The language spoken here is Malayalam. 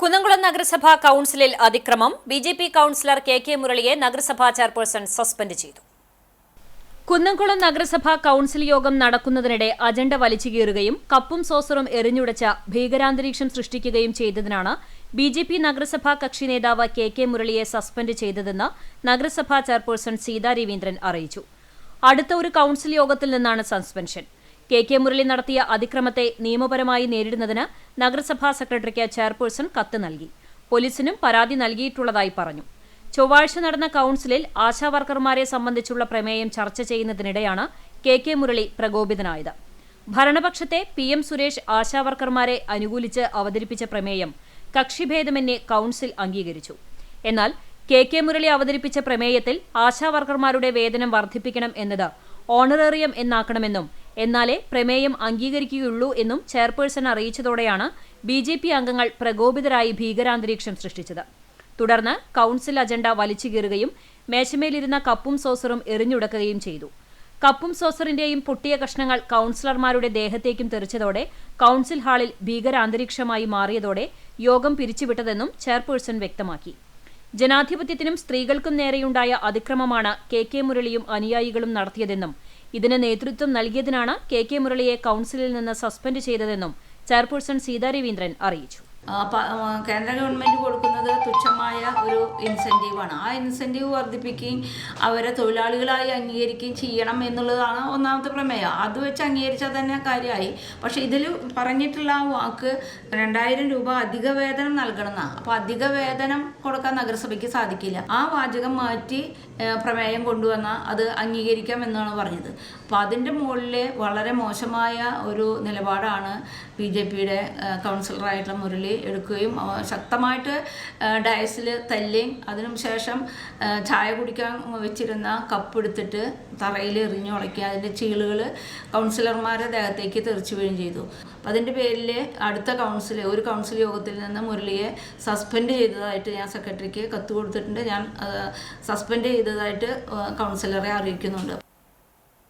കുന്നംകുളം നഗരസഭാ കൌൺസിലിൽ അതിക്രമം. ബിജെപി കൌൺസിലർ കെ മുരളിയെ നഗരസഭാ ചെയർപേഴ്സൺ സസ്പെൻഡ് ചെയ്തു. കുന്നംകുളം നഗരസഭാ കൌൺസിൽ യോഗം നടക്കുന്നതിനിടെ അജണ്ട വലിച്ചുകീറുകയും കപ്പും സോസറും എറിഞ്ഞുടച്ച ഭീകരാന്തരീക്ഷം സൃഷ്ടിക്കുകയും ചെയ്തതിനാണ് ബിജെപി നഗരസഭാ കക്ഷി നേതാവ് കെ മുരളിയെ സസ്പെൻഡ് ചെയ്തതെന്ന് നഗരസഭാ ചെയർപേഴ്സൺ സീതാ രവീന്ദ്രൻ അറിയിച്ചു. അടുത്ത ഒരു കൌൺസിൽ യോഗത്തിൽ നിന്നാണ് സസ്പെൻഷൻ. കെ മുരളി നടത്തിയ അതിക്രമത്തെ നിയമപരമായി നേരിടുന്നതിന് നഗരസഭാ സെക്രട്ടറിക്ക് ചെയർപേഴ്സൺ കത്ത് നൽകി. പോലീസിനും പരാതി നൽകിയിട്ടുള്ളതായി പറഞ്ഞു. ചൊവ്വാഴ്ച നടന്ന കൌൺസിലിൽ ആശാവർക്കർമാരെ സംബന്ധിച്ചുള്ള പ്രമേയം ചർച്ച ചെയ്യുന്നതിനിടെയാണ് കെ മുരളി പ്രകോപിതനായത്. ഭരണപക്ഷത്തെ PM സുരേഷ് ആശാവർക്കർമാരെ അനുകൂലിച്ച് അവതരിപ്പിച്ച പ്രമേയം കക്ഷിഭേദമന്യേ കൌൺസിൽ അംഗീകരിച്ചു. എന്നാൽ കെ മുരളി അവതരിപ്പിച്ച പ്രമേയത്തിൽ ആശാവർക്കർമാരുടെ വേതനം വർദ്ധിപ്പിക്കണം എന്നത് ഓണറേറിയം എന്നാക്കണമെന്നും എന്നാലേ പ്രമേയം അംഗീകരിക്കുകയുള്ളൂ എന്നും ചെയർപേഴ്സൺ അറിയിച്ചതോടെയാണ് BJP അംഗങ്ങൾ പ്രകോപിതരായി ഭീകരാന്തരീക്ഷം സൃഷ്ടിച്ചത്. തുടർന്ന് കൌൺസിൽ അജണ്ട വലിച്ചുകീറുകയും മേശമേലിരുന്ന കപ്പും സോസറും എറിഞ്ഞുടക്കുകയും ചെയ്തു. കപ്പും സോസറിന്റെയും പൊട്ടിയ കഷ്ണങ്ങൾ കൌൺസിലർമാരുടെ ദേഹത്തേക്കും തെറിച്ചതോടെ കൌൺസിൽ ഹാളിൽ ഭീകരാന്തരീക്ഷമായി മാറിയതോടെ യോഗം പിരിച്ചുവിട്ടതെന്നും ചെയർപേഴ്സൺ വ്യക്തമാക്കി. ജനാധിപത്യത്തിനും സ്ത്രീകൾക്കും നേരെയുണ്ടായ അതിക്രമമാണ് കെ മുരളിയും അനുയായികളും നടത്തിയതെന്നും ഇതിന് നേതൃത്വം നൽകിയതിനാണ് കെ മുരളിയെ കൌൺസിലിൽ നിന്ന് സസ്പെൻഡ് ചെയ്തതെന്നും ചെയർപേഴ്സൺ സീതാ രവീന്ദ്രൻ അറിയിച്ചു. കേന്ദ്ര ഗവൺമെൻറ് കൊടുക്കുന്നത് തുച്ഛമായ ഒരു ഇൻസെൻറ്റീവാണ്. ആ ഇൻസെൻറ്റീവ് വർദ്ധിപ്പിക്കുകയും അവരെ തൊഴിലാളികളായി അംഗീകരിക്കുകയും ചെയ്യണം എന്നുള്ളതാണ് ഒന്നാമത്തെ പ്രമേയം. അത് വെച്ച് അംഗീകരിച്ചാൽ തന്നെ കാര്യമായി. പക്ഷേ ഇതിൽ പറഞ്ഞിട്ടുള്ള ആ വാക്ക് 2000 രൂപ അധിക വേതനം നൽകണമെന്നാണ്. അപ്പോൾ അധിക വേതനം കൊടുക്കാൻ നഗരസഭയ്ക്ക് സാധിക്കില്ല. ആ വാചകം മാറ്റി പ്രമേയം കൊണ്ടുവന്നാൽ അത് അംഗീകരിക്കാം എന്നാണ് പറഞ്ഞത്. അപ്പോൾ അതിൻ്റെ മുകളിൽ വളരെ മോശമായ ഒരു നിലപാടാണ് BJPയുടെ കൗൺസിലറായിട്ടുള്ള മുരളി എടുക്കുകയും ശക്തമായിട്ട് ഡയസിൽ തല്ലുകയും അതിനുശേഷം ചായ കുടിക്കാൻ വെച്ചിരുന്ന കപ്പ് എടുത്തിട്ട് തറയിൽ എറിഞ്ഞു ഉളയ്ക്കുക, അതിൻ്റെ ചീളുകൾ കൗൺസിലർമാരുടെ ദേഹത്തേക്ക് തെറിച്ചു വീഴുകയും ചെയ്തു. അപ്പം അതിൻ്റെ പേരിൽ അടുത്ത ഒരു കൗൺസിൽ യോഗത്തിൽ നിന്ന് മുരളിയെ സസ്പെൻഡ് ചെയ്തതായിട്ട് ഞാൻ സെക്രട്ടറിക്ക് കത്ത് കൊടുത്തിട്ടുണ്ട്. ഞാൻ സസ്പെൻഡ് ചെയ്തതായിട്ട് കൗൺസിലറെ അറിയിക്കുന്നുണ്ട്.